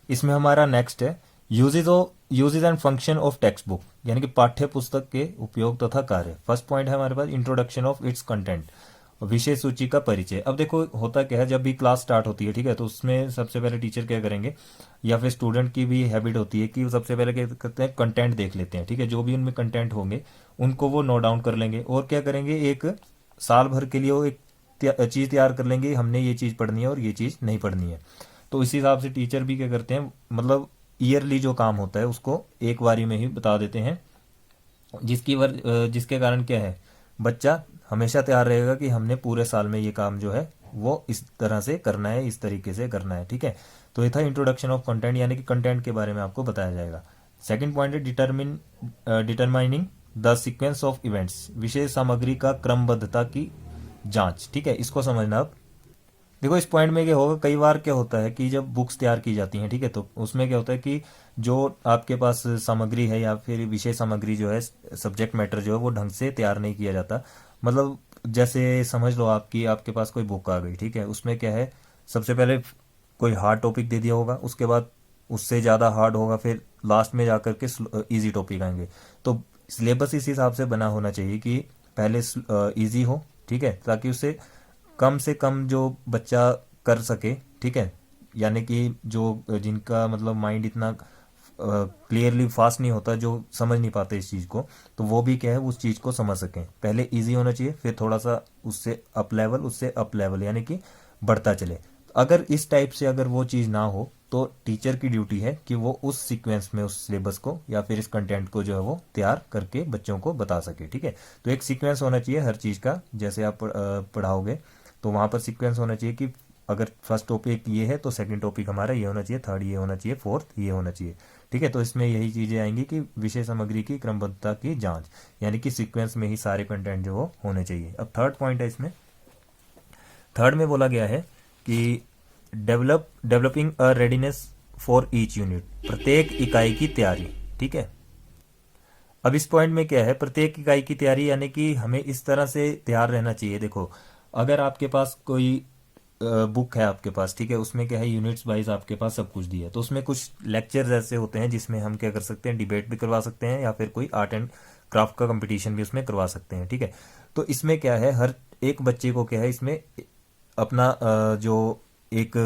इसमें हमारा नेक्स्ट है uses and function of text book, यानी कि पाठ्य पुस्तक के उपयोग तथा कार्य। फर्स्ट पॉइंट है हमारे पास इंट्रोडक्शन ऑफ इट्स कंटेंट, विषय सूची का परिचय। अब देखो होता क्या है, जब भी क्लास स्टार्ट होती है, ठीक है, तो उसमें सबसे पहले टीचर क्या करेंगे, या फिर स्टूडेंट की भी हैबिट होती है कि सबसे पहले क्या करते हैं, कंटेंट देख लेते हैं, ठीक है, जो भी उनमें कंटेंट होंगे उनको वो नोट डाउन कर लेंगे, और क्या करेंगे, एक साल भर के लिए वो एक चीज़ तैयार कर लेंगे, हमने ये चीज़ पढ़नी है और ये चीज़ नहीं पढ़नी है। तो इसी हिसाब से टीचर भी क्या करते हैं, मतलब ईयरली जो काम होता है उसको एक बारी में ही बता देते हैं, जिसके कारण क्या है, बच्चा हमेशा तैयार रहेगा कि हमने पूरे साल में ये काम जो है वो इस तरह से करना है, इस तरीके से करना है, ठीक है। तो ये था इंट्रोडक्शन ऑफ कंटेंट, यानी कि कंटेंट के बारे में आपको बताया जाएगा। सेकंड पॉइंट है determining the sequence of events, विशेष सामग्री का क्रमबद्धता की जांच, ठीक है, इसको समझना। अब देखो इस पॉइंट में क्या होगा, कई बार क्या होता है कि जब बुक्स तैयार की जाती हैं, ठीक है, तो उसमें क्या होता है कि जो आपके पास सामग्री है या फिर विषय सामग्री जो है, सब्जेक्ट मैटर जो है वो ढंग से तैयार नहीं किया जाता। मतलब जैसे समझ लो आपकी आपके पास कोई बुक आ गई, ठीक है, उसमें क्या है, सबसे पहले कोई हार्ड टॉपिक दे दिया होगा, उसके बाद उससे ज़्यादा हार्ड होगा, फिर लास्ट में जाकर के इजी टॉपिक आएंगे। तो सिलेबस इस हिसाब से बना होना चाहिए कि पहले इजी हो, ठीक है, ताकि उससे से कम जो बच्चा कर सके, ठीक है, यानी कि जो जिनका मतलब माइंड इतना क्लियरली फास्ट नहीं होता, जो समझ नहीं पाते इस चीज़ को, तो वो भी क्या है उस चीज़ को समझ सकें। पहले इजी होना चाहिए, फिर थोड़ा सा उससे अप लेवल यानी कि बढ़ता चले। अगर इस टाइप से अगर वो चीज़ ना हो तो टीचर की ड्यूटी है कि वो उस सीक्वेंस में उस सिलेबस को या फिर इस कंटेंट को जो है वो तैयार करके बच्चों को बता सके, ठीक है। तो एक सीक्वेंस होना चाहिए हर चीज़ का, जैसे आप पढ़ाओगे तो वहाँ पर सीक्वेंस होना चाहिए कि अगर फर्स्ट टॉपिक ये है तो सेकंड टॉपिक हमारा ये होना चाहिए, थर्ड ये होना चाहिए, फोर्थ ये होना चाहिए, ठीक है। तो इसमें यही चीज़ें आएंगी कि विषय सामग्री की क्रमबद्धता की जांच, यानी कि सीक्वेंस में ही सारे कंटेंट जो वो होने चाहिए। अब थर्ड पॉइंट है इसमें, थर्ड में बोला गया है कि developing a readiness for each unit, प्रत्येक इकाई की तैयारी, ठीक है। अब इस पॉइंट में क्या है, प्रत्येक इकाई की तैयारी, यानी कि हमें इस तरह से तैयार रहना चाहिए। देखो अगर आपके पास कोई बुक है आपके पास, ठीक है, उसमें क्या है यूनिट्स वाइज आपके पास सब कुछ दिया है, तो उसमें कुछ लेक्चर्स ऐसे होते हैं जिसमें हम क्या कर सकते हैं, डिबेट भी करवा सकते हैं या फिर कोई आर्ट एंड क्राफ्ट का कंपटीशन भी उसमें करवा सकते हैं, ठीक है। तो इसमें क्या है, हर एक बच्चे को क्या है इसमें अपना जो एक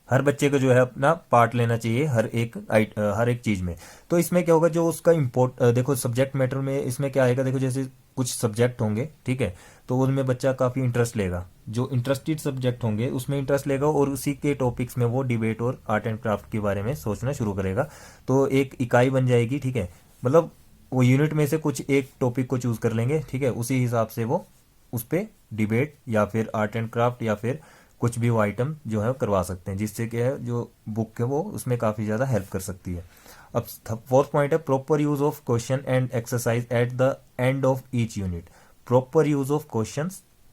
हर बच्चे को जो है अपना पार्ट लेना चाहिए हर एक चीज में। तो इसमें क्या होगा, जो उसका देखो सब्जेक्ट मैटर में इसमें क्या आएगा, देखो जैसे कुछ सब्जेक्ट होंगे, ठीक है, तो उनमें बच्चा काफी इंटरेस्ट लेगा, जो इंटरेस्टेड सब्जेक्ट होंगे उसमें इंटरेस्ट लेगा और उसी के टॉपिक्स में वो डिबेट और आर्ट एंड क्राफ्ट के बारे में सोचना शुरू करेगा। तो एक इकाई बन जाएगी, ठीक है, मतलब वो यूनिट में से कुछ एक टॉपिक को चूज कर लेंगे, ठीक है, उसी हिसाब से वो उस पर डिबेट या फिर आर्ट एंड क्राफ्ट या फिर कुछ भी वो आइटम जो है करवा सकते हैं, जिससे क्या है जो बुक है वो उसमें काफ़ी ज़्यादा हेल्प कर सकती है। अब फोर्थ पॉइंट है proper use of question and exercise at the end of each unit, proper use of question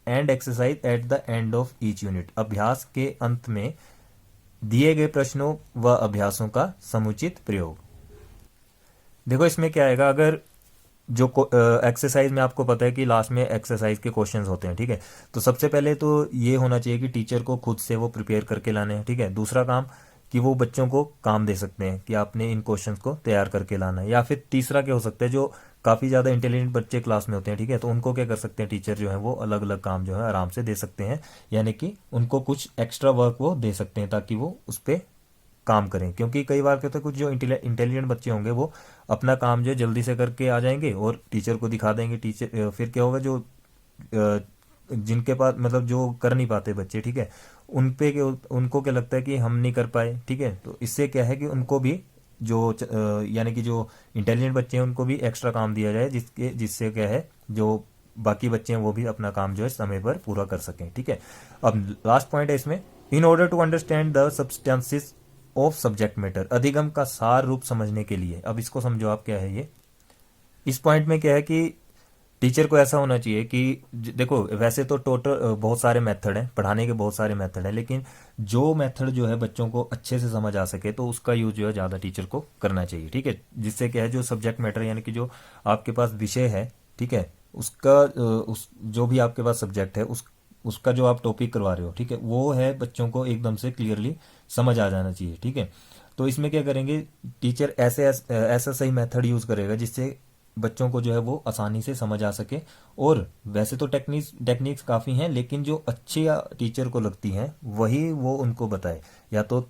and exercise at the end of each unit, अभ्यास के अंत में दिए गए प्रश्नों व अभ्यासों का समुचित प्रयोग। देखो इसमें क्या आएगा, अगर जो एक्सरसाइज में आपको पता है कि लास्ट में एक्सरसाइज के क्वेश्चंस होते हैं, ठीक है, तो सबसे पहले तो ये होना चाहिए कि टीचर को खुद से वो प्रिपेयर करके लाने हैं, ठीक है। दूसरा काम कि वो बच्चों को काम दे सकते हैं कि आपने इन क्वेश्चंस को तैयार करके लाना है। या फिर तीसरा क्या हो सकता है, जो काफ़ी ज़्यादा इंटेलिजेंट बच्चे क्लास में होते हैं, ठीक है, तो उनको क्या कर सकते हैं टीचर जो है वो अलग अलग काम जो है आराम से दे सकते हैं, यानी कि उनको कुछ एक्स्ट्रा वर्क वो दे सकते हैं ताकि वो उस पर काम करें। क्योंकि कई बार क्या होता है, कुछ जो इंटेलिजेंट बच्चे होंगे वो अपना काम जो है जल्दी से करके आ जाएंगे और टीचर को दिखा देंगे, टीचर फिर क्या होगा, जो जिनके पास मतलब जो कर नहीं पाते बच्चे, ठीक है, उनको क्या लगता है कि हम नहीं कर पाए, ठीक है, तो इससे क्या है कि उनको भी जो यानी कि जो इंटेलिजेंट बच्चे हैं उनको भी एक्स्ट्रा काम दिया जाए, जिससे क्या है जो बाकी बच्चे हैं वो भी अपना काम जो है समय पर पूरा कर सकें, ठीक है। अब लास्ट पॉइंट है इसमें, in order to understand the substances of subject matter, अधिगम का सार रूप समझने के लिए। अब इसको समझो आप क्या है ये। इस पॉइंट में क्या है कि टीचर को ऐसा होना चाहिए कि देखो वैसे तो टोटल बहुत सारे मेथड हैं पढ़ाने के, बहुत सारे मेथड हैं, लेकिन जो मेथड जो है बच्चों को अच्छे से समझ आ सके तो उसका यूज जो है ज़्यादा टीचर को करना चाहिए, ठीक है। जिससे क्या है जो सब्जेक्ट मैटर यानी कि जो आपके पास विषय है, ठीक है, उसका उस जो भी आपके पास सब्जेक्ट है उसका जो आप टॉपिक करवा रहे हो, ठीक है, वो है बच्चों को एकदम से क्लियरली समझ आ जाना चाहिए, ठीक है। तो इसमें क्या करेंगे, टीचर ऐसा सही मेथड यूज करेगा जिससे बच्चों को जो है वो आसानी से समझ आ सके। और वैसे तो टेक्निक्स काफ़ी हैं, लेकिन जो अच्छी टीचर को लगती हैं वही वो उनको बताए। या तो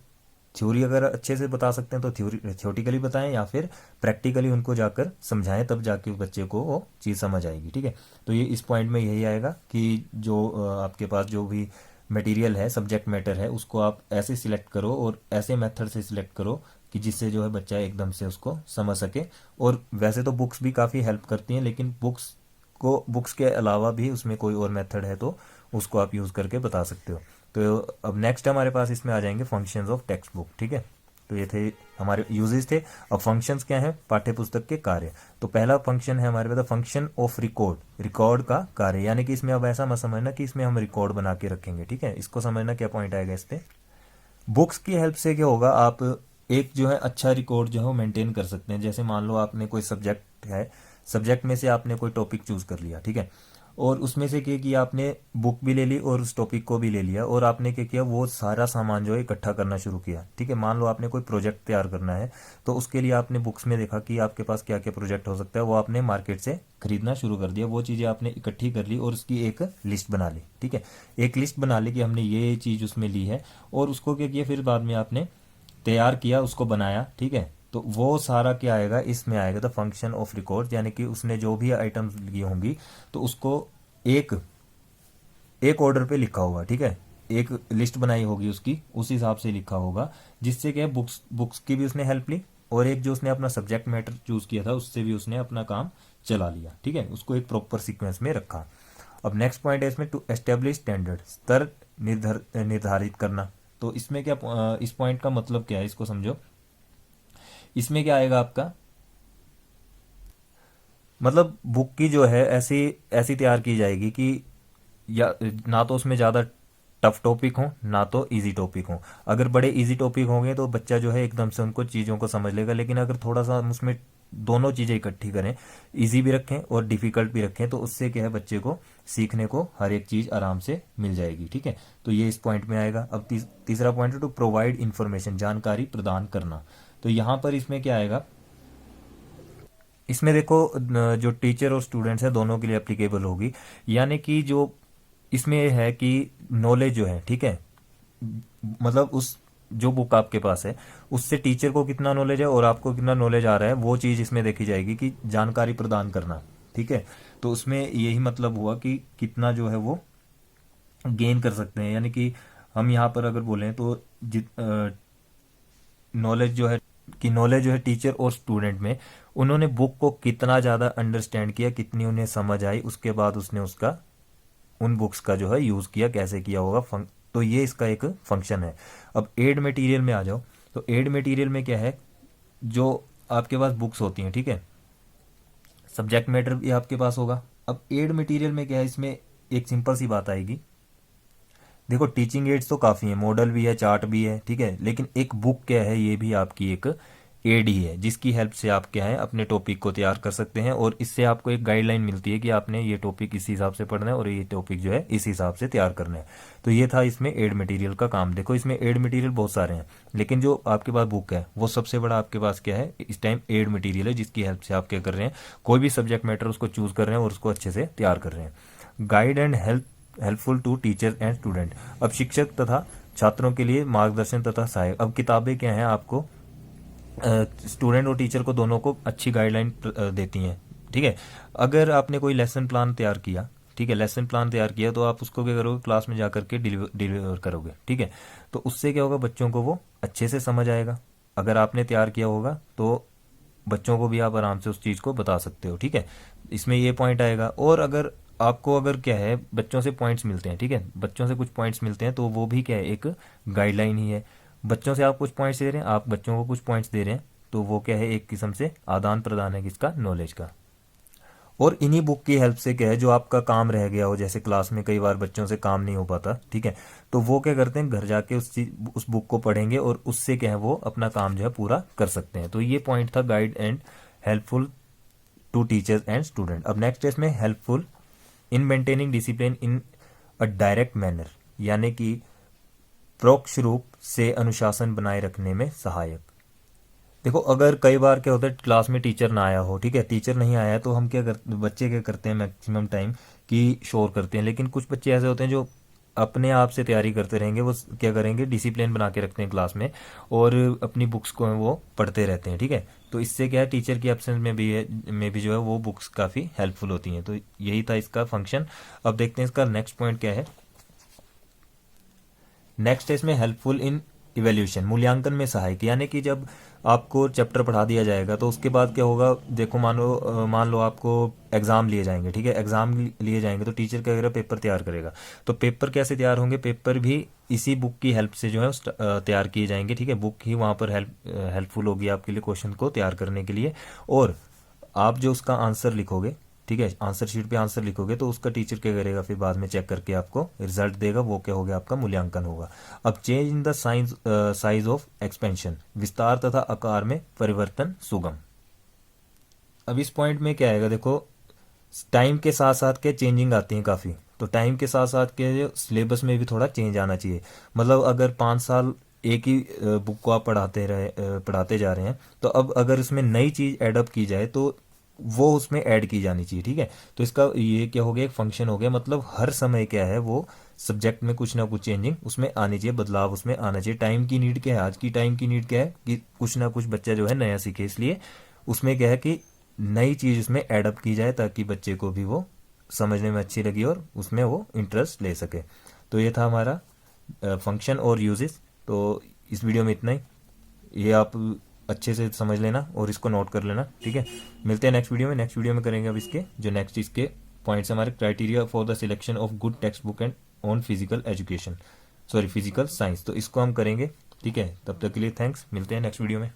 थ्योरी अगर अच्छे से बता सकते हैं तो थ्योरेटिकली बताएं, या फिर प्रैक्टिकली उनको जाकर समझाएं, तब जाके बच्चे को वो चीज़ समझ आएगी, ठीक है। तो ये इस पॉइंट में यही आएगा कि जो आपके पास जो भी मटेरियल है, सब्जेक्ट मैटर है, उसको आप ऐसे सिलेक्ट करो और ऐसे मेथड से सिलेक्ट करो कि जिससे जो है बच्चा एकदम से उसको समझ सके। और वैसे तो बुक्स भी काफ़ी हेल्प करती हैं, लेकिन बुक्स के अलावा भी उसमें कोई और मेथड है तो उसको आप यूज़ करके बता सकते हो। तो अब नेक्स्ट हमारे पास इसमें आ जाएंगे फंक्शंस ऑफ टेक्स्ट बुक, ठीक है। तो ये थे हमारे यूजेस थे। अब फंक्शंस क्या है, पाठ्य पुस्तक के कार्य। तो पहला फंक्शन है हमारे पास फंक्शन ऑफ रिकॉर्ड का कार्य, यानी कि इसमें अब ऐसा मत समझना कि इसमें हम रिकॉर्ड बना के रखेंगे, ठीक है। इसको समझना क्या पॉइंट आएगा इस पे। बुक्स की हेल्प से क्या होगा, आप एक जो है अच्छा रिकॉर्ड जो है वो मेंटेन कर सकते हैं। जैसे मान लो आपने कोई सब्जेक्ट है, सब्जेक्ट में से आपने कोई टॉपिक चूज कर लिया, ठीक है, और उसमें से क्या किया आपने, बुक भी ले ली और उस टॉपिक को भी ले लिया, और आपने क्या किया, वो सारा सामान जो है इकट्ठा करना शुरू किया, ठीक है। मान लो आपने कोई प्रोजेक्ट तैयार करना है, तो उसके लिए आपने बुक्स में देखा कि आपके पास क्या क्या प्रोजेक्ट हो सकता है, वो आपने मार्केट से खरीदना शुरू कर दिया, वो चीज़ें आपने इकट्ठी कर ली और उसकी एक लिस्ट बना ली, ठीक है। एक लिस्ट बना ली कि हमने ये चीज़ उसमें ली है, और उसको क्या किया, फिर बाद में आपने तैयार किया, उसको बनाया, ठीक है। तो वो सारा क्या आएगा, इसमें आएगा द फंक्शन ऑफ रिकॉर्ड, यानी कि उसने जो भी आइटम्स ली होंगी तो उसको एक एक ऑर्डर पे लिखा होगा, ठीक है। एक लिस्ट बनाई होगी उसकी, उस हिसाब से लिखा होगा, जिससे क्या बुक्स की भी उसने हेल्प ली, और एक जो उसने अपना सब्जेक्ट मैटर चूज किया था उससे भी उसने अपना काम चला लिया, ठीक है। उसको एक प्रॉपर सीक्वेंस में रखा। अब नेक्स्ट पॉइंट है इसमें टू एस्टेब्लिश स्टैंडर्ड, स्तर निर्धारित करना। तो इसमें क्या, इस पॉइंट का मतलब क्या है, इसको समझो। इसमें क्या आएगा आपका, मतलब बुक की जो है ऐसी ऐसी तैयार की जाएगी कि या ना तो उसमें ज़्यादा टफ टॉपिक हो, ना तो इजी टॉपिक हो। अगर बड़े इजी टॉपिक होंगे तो बच्चा जो है एकदम से उनको चीज़ों को समझ लेगा, लेकिन अगर थोड़ा सा हम उसमें दोनों चीज़ें इकट्ठी करें, इजी भी रखें और डिफिकल्ट भी रखें, तो उससे क्या है, बच्चे को सीखने को हर एक चीज़ आराम से मिल जाएगी, ठीक है। तो ये इस पॉइंट में आएगा। अब तीसरा पॉइंट है टू प्रोवाइड इंफॉर्मेशन, जानकारी प्रदान करना। तो यहाँ पर इसमें क्या आएगा, इसमें देखो जो टीचर और स्टूडेंट्स है दोनों के लिए एप्लीकेबल होगी। यानी कि जो इसमें ये है कि नॉलेज जो है, ठीक है, मतलब उस जो बुक आपके पास है उससे टीचर को कितना नॉलेज है और आपको कितना नॉलेज आ रहा है, वो चीज़ इसमें देखी जाएगी कि जानकारी प्रदान करना, ठीक है। तो उसमें यही मतलब हुआ कि कितना जो है वो गेन कर सकते हैं। यानी कि हम यहाँ पर अगर बोलें तो नॉलेज जो है टीचर और स्टूडेंट में, उन्होंने बुक को कितना ज़्यादा अंडरस्टैंड किया, कितनी उन्हें समझ आई, उसके बाद उसने उसका उन बुक्स का जो है यूज़ किया, कैसे किया होगा। तो ये इसका एक फंक्शन है। अब एड मटेरियल में आ जाओ। तो एड मटेरियल में क्या है, जो आपके पास बुक्स होती हैं, ठीक है, सब्जेक्ट मैटर भी आपके पास होगा। अब एड मटेरियल में क्या है, इसमें एक सिंपल सी बात आएगी। देखो टीचिंग एड्स तो काफ़ी हैं, मॉडल भी है, चार्ट भी है, ठीक है, लेकिन एक बुक क्या है, ये भी आपकी एक एड ही है, जिसकी हेल्प से आप क्या है अपने टॉपिक को तैयार कर सकते हैं, और इससे आपको एक गाइडलाइन मिलती है कि आपने ये टॉपिक इस हिसाब से पढ़ना है और ये टॉपिक जो है इस हिसाब से तैयार करना है। तो ये था इसमें एड मटेरियल का काम। देखो इसमें एड मटेरियल बहुत सारे हैं, लेकिन जो आपके पास बुक है वो सबसे बड़ा आपके पास क्या है इस टाइम, एड मटीरियल है, जिसकी हेल्प से आप क्या कर रहे हैं, कोई भी सब्जेक्ट मैटर उसको चूज कर रहे हैं और उसको अच्छे से तैयार कर रहे हैं। Guide and helpful to teacher and student. अब शिक्षक तथा छात्रों के लिए मार्गदर्शन तथा सहायक। अब किताबें क्या हैं, आपको स्टूडेंट और टीचर को दोनों को अच्छी गाइडलाइन देती हैं, ठीक है। अगर आपने कोई लेसन प्लान तैयार किया, ठीक है, लेसन प्लान तैयार किया, तो आप उसको क्या करोगे, क्लास में जाकर के डिलीवर करोगे, ठीक है। तो उससे क्या होगा, बच्चों को वो अच्छे से समझ आएगा। अगर आपने तैयार किया होगा तो बच्चों को भी आप आराम से उस चीज़ को बता सकते हो, ठीक है। इसमें ये पॉइंट आएगा। और अगर क्या है, बच्चों से पॉइंट्स मिलते हैं, ठीक है, बच्चों से कुछ पॉइंट्स मिलते हैं, तो वो भी क्या है, एक गाइडलाइन ही है। बच्चों से आप कुछ पॉइंट्स दे रहे हैं, आप बच्चों को कुछ पॉइंट्स दे रहे हैं, तो वो क्या है, एक किस्म से आदान प्रदान है किसका, नॉलेज का। और इन्हीं बुक की हेल्प से क्या है, जो आपका काम रह गया हो, जैसे क्लास में कई बार बच्चों से काम नहीं हो पाता, ठीक है, तो वो क्या करते हैं, घर जाके उस बुक को पढ़ेंगे और उससे क्या है वो अपना काम जो है पूरा कर सकते हैं। तो ये पॉइंट था guide and helpful to teachers and student. अब नेक्स्ट है इसमें helpful in maintaining discipline in a direct manner, यानी कि परोक्ष रूप से अनुशासन बनाए रखने में सहायक। देखो अगर कई बार क्या होता है क्लास में टीचर ना आया हो, ठीक है, टीचर नहीं आया तो हम क्या करते, बच्चे क्या करते हैं मैक्सिमम टाइम कि शोर करते हैं, लेकिन कुछ बच्चे ऐसे होते हैं जो अपने आप से तैयारी करते रहेंगे, वो क्या करेंगे डिसिप्लिन बना के रखते हैं क्लास में और अपनी बुक्स को वो पढ़ते रहते हैं, ठीक है। तो इससे क्या है टीचर की एब्सेंस में भी जो है वो बुक्स काफ़ी हेल्पफुल होती हैं। तो यही था इसका फंक्शन। अब देखते हैं इसका नेक्स्ट पॉइंट क्या है। नेक्स्ट है इसमें हेल्पफुल इन इवेल्यूशन, मूल्यांकन में सहायक, यानी कि जब आपको चैप्टर पढ़ा दिया जाएगा तो उसके बाद क्या होगा, देखो मान लो आपको एग्जाम लिए जाएंगे, ठीक है, एग्जाम लिए जाएंगे तो टीचर क्या करेगा, पेपर तैयार करेगा। तो पेपर कैसे तैयार होंगे, पेपर भी इसी बुक की हेल्प से जो है तैयार किए जाएंगे, ठीक है। बुक ही वहाँ पर हेल्पफुल होगी आपके लिए क्वेश्चन को तैयार करने के लिए। और आप जो उसका आंसर लिखोगे, ठीक है, आंसर शीट पे आंसर लिखोगे तो उसका टीचर क्या करेगा, फिर बाद में चेक करके आपको रिजल्ट देगा, वो क्या होगा, आपका मूल्यांकन होगा। अब change in the size of expansion, विस्तार तथा आकार में परिवर्तन सुगम। अब इस पॉइंट में क्या आएगा, देखो टाइम के साथ साथ क्या चेंजिंग आती है काफ़ी, तो टाइम के साथ साथ के सिलेबस में भी थोड़ा चेंज आना चाहिए। मतलब अगर 5 साल एक ही बुक को आप पढ़ाते जा रहे हैं, तो अब अगर इसमें नई चीज़ एडअप की जाए तो वो उसमें ऐड की जानी चाहिए, ठीक है। तो इसका ये क्या हो गया, एक फंक्शन हो गया, मतलब हर समय क्या है वो सब्जेक्ट में कुछ ना कुछ चेंजिंग उसमें आनी चाहिए, बदलाव उसमें आना चाहिए। टाइम की नीड क्या है, आज की टाइम की नीड क्या है कि कुछ ना कुछ बच्चा जो है नया सीखे, इसलिए उसमें क्या है कि नई चीज़ उसमें एडअप की जाए ताकि बच्चे को भी वो समझने में अच्छी लगी और उसमें वो इंटरेस्ट ले सके। तो ये था हमारा फंक्शन और यूजेस। तो इस वीडियो में इतना ही, ये आप अच्छे से समझ लेना और इसको नोट कर लेना, ठीक है। मिलते हैं नेक्स्ट वीडियो में। नेक्स्ट वीडियो में करेंगे अब इसके जो नेक्स्ट इसके पॉइंट्स हमारे criteria for the selection of good text book and on physical education, sorry physical science, तो इसको हम करेंगे, ठीक है। तब तक के लिए थैंक्स, मिलते हैं नेक्स्ट वीडियो में।